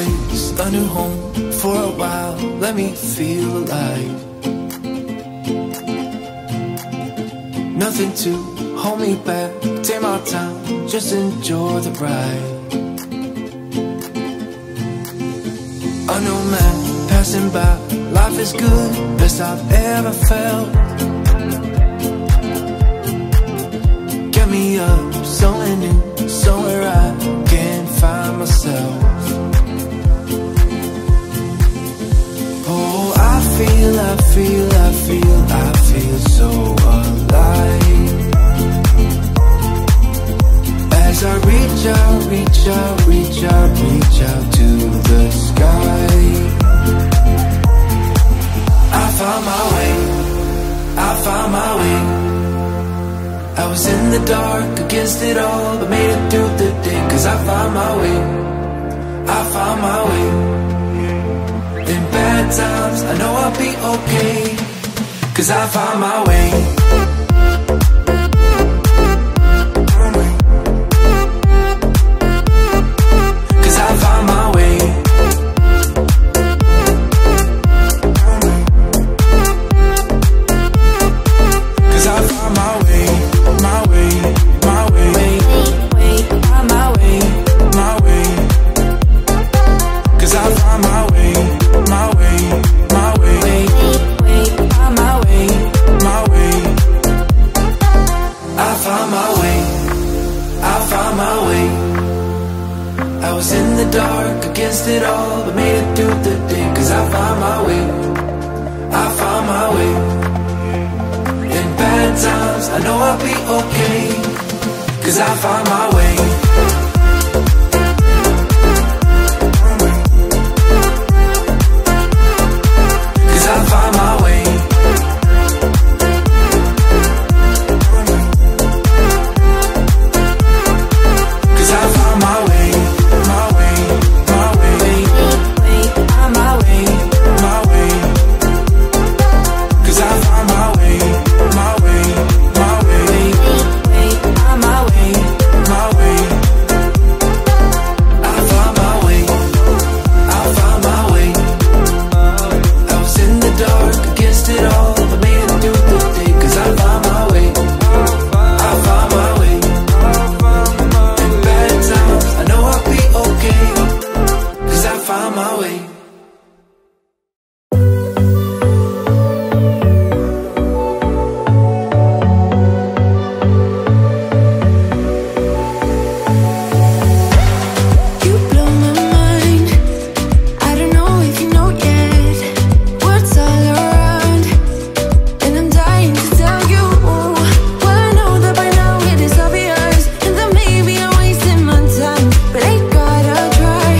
place, a new home for a while. Let me feel alive. Nothing to hold me back. Take my time, just enjoy the ride. A new man passing by. Life is good, best I've ever felt. Get me up, somewhere new, somewhere I can find myself. Oh, I feel so alive. As I reach out, reach out, reach out, reach out to the sky. I found my way, I found my way. I was in the dark, against it all, but made it through the day. Cause I found my way, I found my way. In bad times, I know I'll be okay. Cause I found my way. Cause I found my way. Cause I found my way, my way, my way, my way, my way. Cause I found my way, my way, my way, my way, my way. I found my way, I found my way. I was in the dark, against it all, but made it through the day. Cause I found my way, I found my way. In bad times, I know I'll be okay. Cause I found my way. Cause I found my way. Cause I found my way, my way, my way, my way, my way. Cause I found my way, my way, my way, my way, my way. I found my way, I found my way. I was in the dark, against it all, but made it through the day. Cause I found my way, I found my way. In bad times, I know I'll be okay. Cause I found my way. You blow my mind. I don't know if you know yet. Words all around, and I'm dying to tell you. Well, I know that by now it is obvious, and that maybe I'm wasting my time, but I gotta try.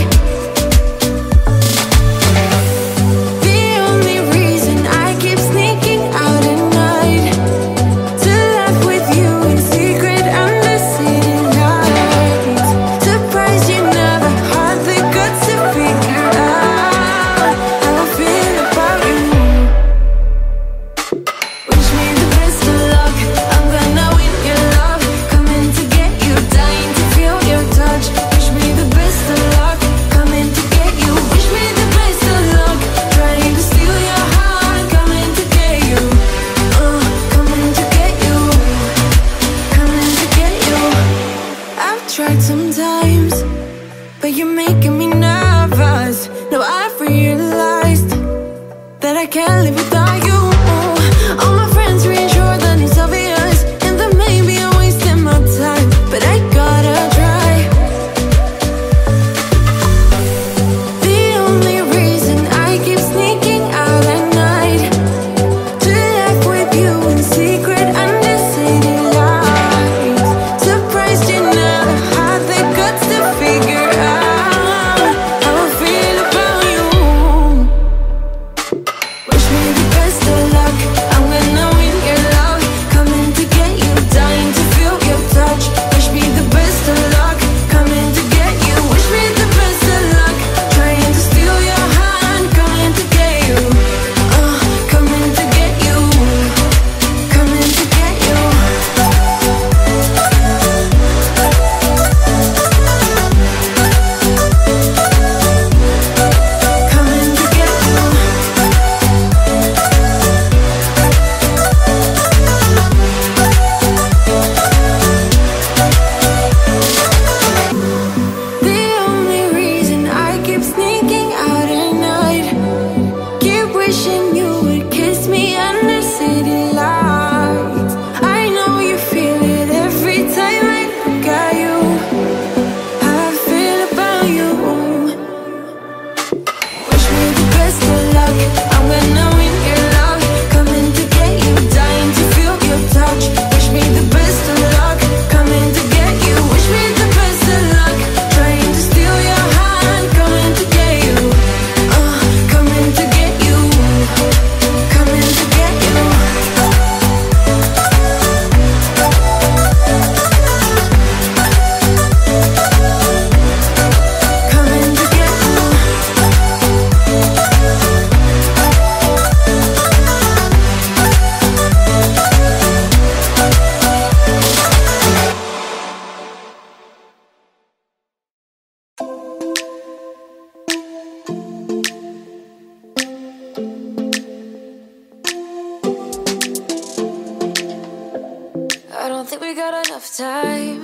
enough time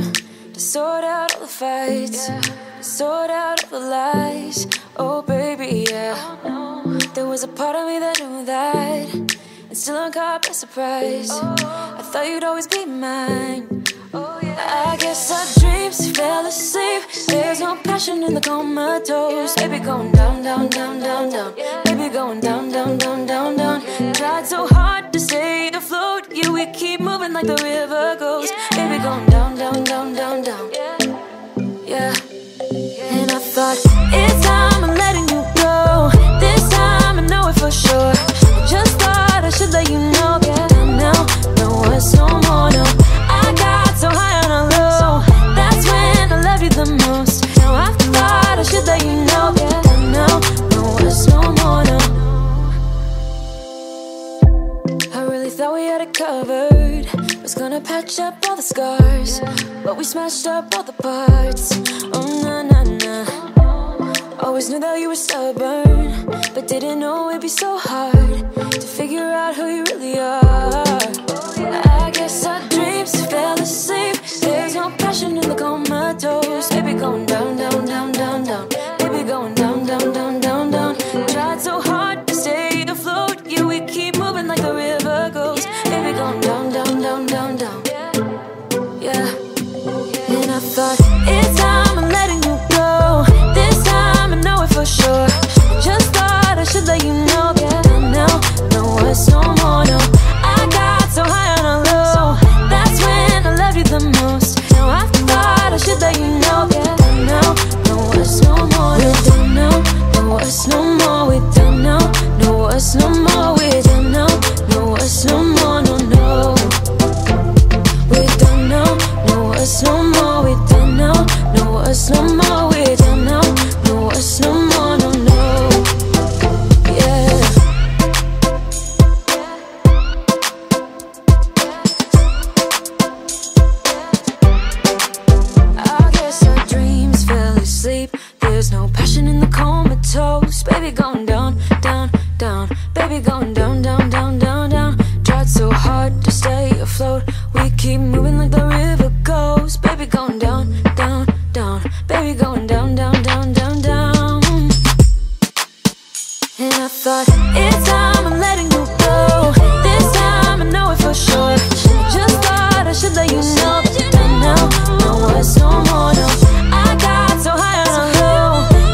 to sort out all the fights, to sort out all the lies. Oh baby, yeah. There was a part of me that knew that, and still I'm caught by surprise. I thought you'd always be mine. I guess our dreams fell asleep. There's no passion in the comatose. Baby going down, down, down, down, down. Baby going down, down, down, down, down. Tried so hard to stay afloat. Yeah, we keep moving like the river goes. Baby going down, down, down, down, down. Yeah. And I thought, it's time I'm letting you go. This time I know it for sure. Just thought I should let you know. Yeah, now, no words no more, no. I got so high on a low. That's when I love you the most. Now I thought I should let you know. Yeah, now, no words no more, no. I really thought we had it covered. Was gonna patch up all the scars, but we smashed up all the parts. Oh na na na. Always knew that you were stubborn, but didn't know it'd be so hard to figure out who you really are. I guess our dreams fell asleep. There's no passion in the comatose. Baby going down, down, down, down, down. Baby going down, down, down, down, down. Tried so hard to stay afloat. Yeah, we keep moving like the river goes. Baby going down, down, down, down, down. Yeah. And I thought, it's time I'm letting you go. This time I know it for sure. Just thought I should let you know. Yeah, now, no words no more, no. I got so high on a low. That's when I love you the most. Now I thought I should let you know. Yeah, now, no words no more. We're done now, no words no more. We're done now, no words no more. We're done now, no words no more, no, no. We're done now, no words no more. We're done now, no words no more. We're done now, no words no more, no, no. Yeah. I guess our dreams fell asleep. There's no passion in the comatose. Baby going down, down, down. Baby going down, down, down, down, down. Tried so hard to stay afloat. We keep moving like the river goes. Baby going down, down, down. Baby going down, down, down, down, down. And I thought, it's time I'm letting you go. This time I know it for sure. Just thought I should let you know. And now, no words no more, no. I got so high on a low.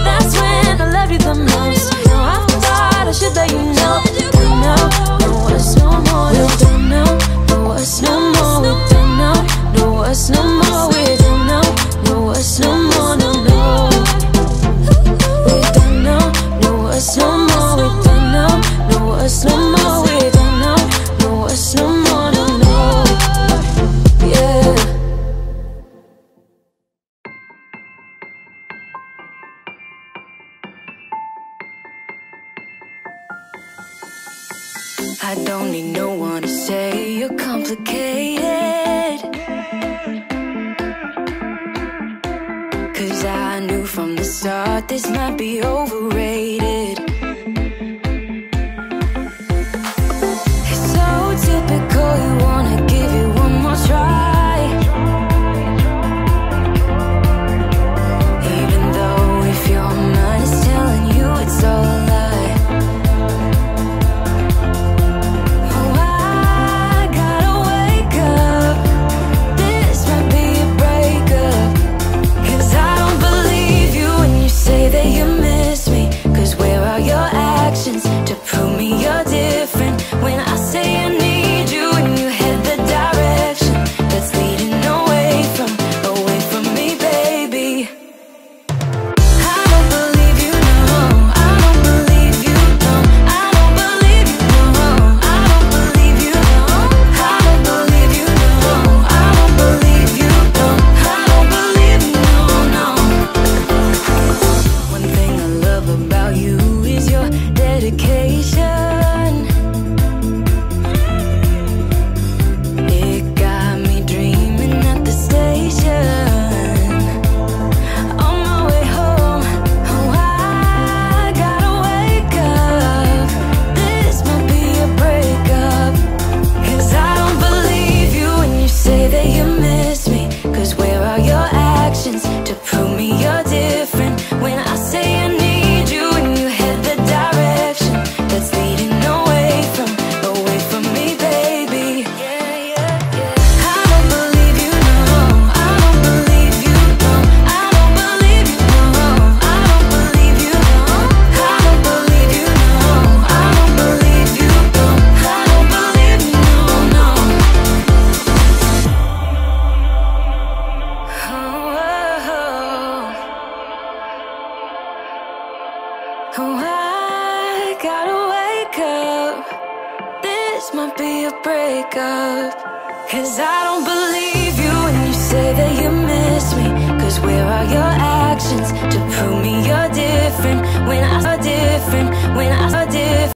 That's when I love you the most. Now I thought I should let you know. And now, no words no more, no. We're done now, no words no more. We're done now, no words no more. We're done now, no words no more, no, no. We're done now, no words no more. We're done now, no words no more. We're done now, no words no more, no, no. Yeah. I don't need no one to say you're complicated, 'cause I knew from the start this might be overrated. It's so typical, you wanna give it one more try, even though if your mind is telling you it's all a lie. Oh, I gotta wake up. This might be a breakup, 'cause I don't believe you when you say that you miss me. Oh, I gotta wake up. This might be a breakup. 'Cause I don't believe you when you say that you miss me. 'Cause where are your